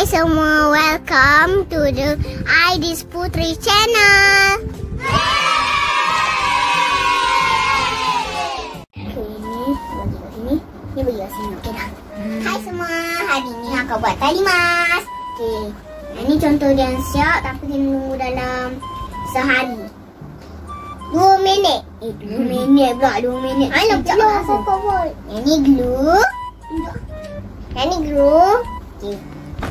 semua, welcome to the Aidis Putri channel. Ni bagi kat sini. Okey dah. Hai semua, hari ni aku buat tali mas. Okey. Ini contoh dia yang siap tapi kena tunggu dalam sehari. 2 minit. 2 minit pula, 2 minit. Alah pula apa buat. Yang ni glue. Yang ni glue. Okey.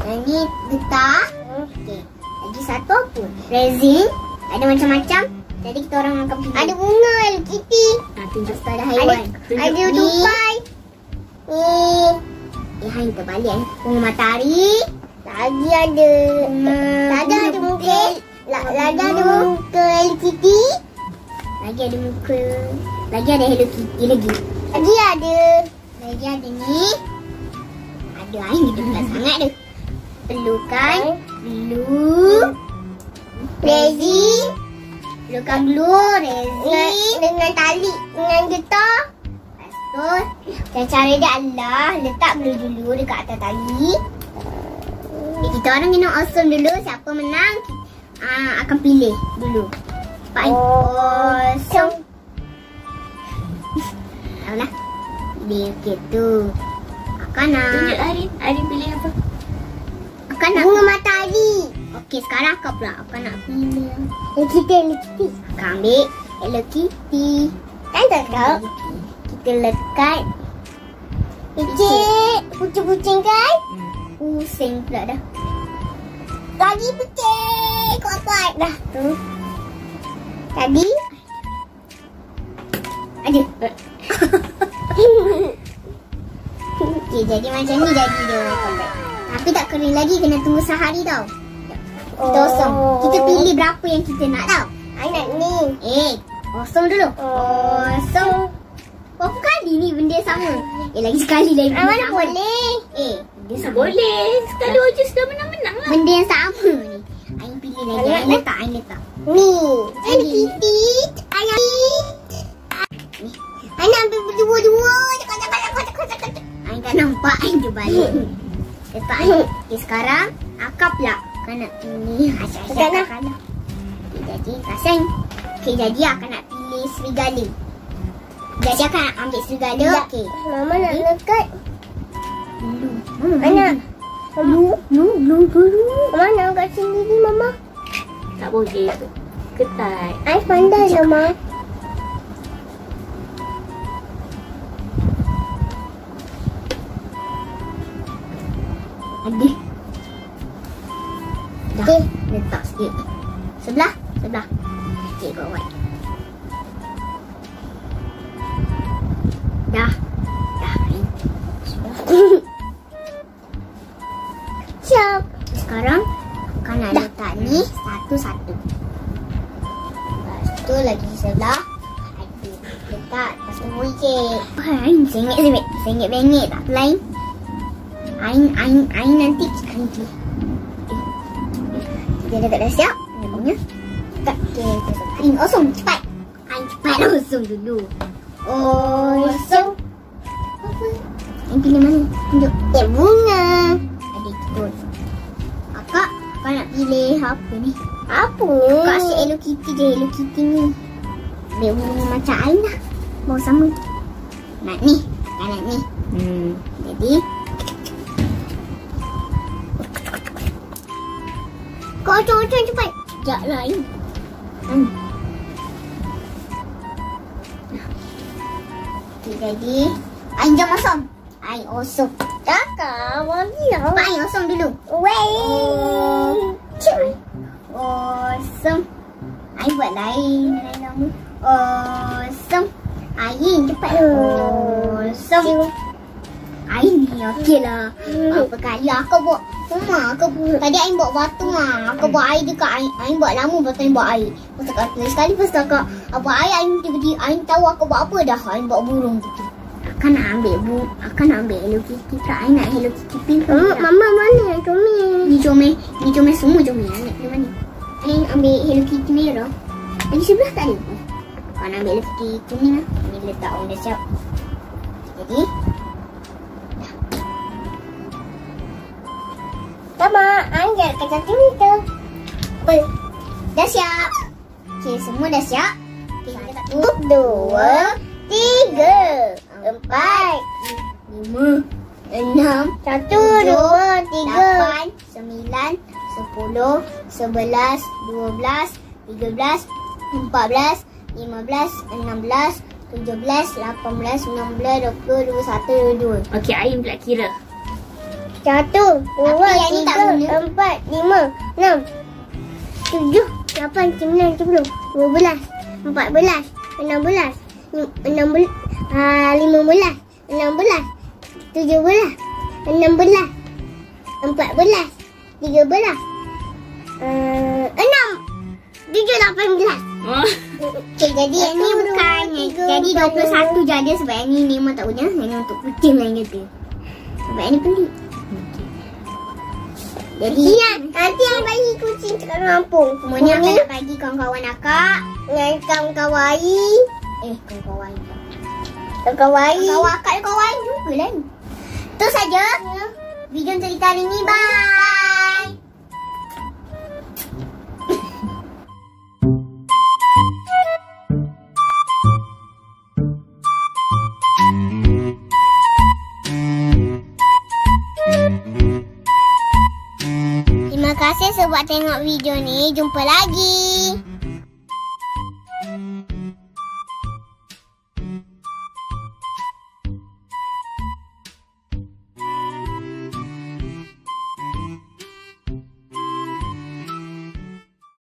Yang ni getah. Okey. Lagi satu apa? Resin. Ada macam-macam. Jadi kita orang akan pilih. Ada bunga Hello Kitty. Tunjuk ada haiwan. Ada tupai. Yang terbalik bunga matahari. Lagi ada ada muka. Lagi ada muka Hello Kitty. Lagi ada muka. Lagi ada Hello Kitty lagi. Lagi ada ni. Ada air ni dekat sangat tu. Perlukan glue, resin. Perlukan glue, resin dengan tali, dengan getah. Lepas tu cara dia adalah letak glue dulu dekat atas tali. Kita orang kena awesome dulu. Siapa menang akan pilih dulu. Awesome. Tahulah. Pilih tu. Akan nak. Tunjuk Arin pilih apa? Akan nak bunga matahari. Okey, sekarang akak pula. Akak nak pilih Hello Kitty. Akak ambil Hello Kitty. Kan tak kau? Kita lekat. Picit. Pucing-pucing kan? Pusing pula dah. Lagi picit. Kuat-kuat dah tu. Tadi. Ada. Okey, jadi macam ni jadi dia. Tapi tak kering lagi, kena tunggu sehari tau. Kita awesome. Kita pilih berapa yang kita nak tau. I nak ni. Awesome dulu. Awesome. Berapa kali ni benda sama? Lagi sekali lagi benda mana sama. boleh. Benda sama. Boleh. Sekali aja sudah menang-menang lah. Benda yang sama ni. Ain pilih lagi. Ain letak. Ni. Hello Kitty. Ain ambil berdua-dua. Ain tak nampak. Ain dia balik. Letak ni. Okay, sekarang akak pula akan nak pilih asyik-asyik akak lah. Okay, jadi kasih. Okay, jadi akak nak pilih serigala. Jadi akak nak ambil serigala. Okay. Mama nak lekat. Mana? Blue. Mama nak kat sini Mama. Tak boleh tu. Ketat. I pandai lah Mama. Ada. Dah. Okay. Letak sikit. Sebelah. Okey, buat. Dah. Siap. Sekarang akan nak letak ni satu-satu. Lepas tu lagi sebelah. Ada. Letak. Lepas tu wujud. Ain sengit-bengit tak lain. Ain nanti kita dia dah siap. Namanya. Okey, Ain awesome cepat. Ain cepat awesome dulu. Awesome. Apa? Ain pilih mana? Tunjuk. Bunga. Adik ikut. Akak nak pilih apa ni? Apa ni? Akak asyik Hello Kitty je. Hello Kitty ni. Dia bunga macam Ain lah. Bawa sama. Nak ni. Nak ni. Jadi kau ocong-ocong cepat. Sekejap lah Ain. Okay, jadi Ain jom awesome. Ain awesome. Kakak, bagi lah. Ain awesome dulu. Awesome. Ain buat lain lama. Awesome. Ain cepat. Awesome. Ain ni okey lah. Apa kali aku buat tadi Ain buat batu aku buat air dekat Ain buat lama lepas tu Ain buat air. Lepas kata sekali pas kakak buat air Ain tahu aku buat apa dah. Ain buat burung gitu. Akan nak ambil Hello Kitty tak. Ain nak Hello Kitty pink. Mama mana yang comel? Ni comel semua comel. Nak pilih mana? Ain ambil Hello Kitty merah. Lagi sebelah tak ada. Akan ambil Hello Kitty kuning lah. Ni letak on dah siap. Jadi Mama, angkat kacamata. Apa? Dah siap. Okey, semua dah siap. Okay, 1, 2, 3, 4, 5, 6, 1, 2, 3, 8, 9, 10, 11, 12, 13, 14, 15, 16, 17, 18, 19, 20, 21, 22. Okey, Ain pula kira. 1, 2, 3, 4, 5, 6, 7, 8, 9, 10, 12, 14, 16, 15, 16, 17, 16, 14, 13, 18. Okay, jadi yang ni bukan. Jadi 21 je ada sebab yang ni memang tak punya. Yang ni untuk kucing lain kata. Sebab yang ni pelik. Jadi nanti yang bagi kucing kat kampung. Semuanya aku nak bagi kawan-kawan akak. Dengan kawan-kawan Ain. Kawan-kawan Ain. Kawan-kawan Ain. Kawan akak dan kawan Ain juga lah. Itu saja video cerita hari ni. Bye. Terima kasih sebab tengok video ni. Jumpa lagi.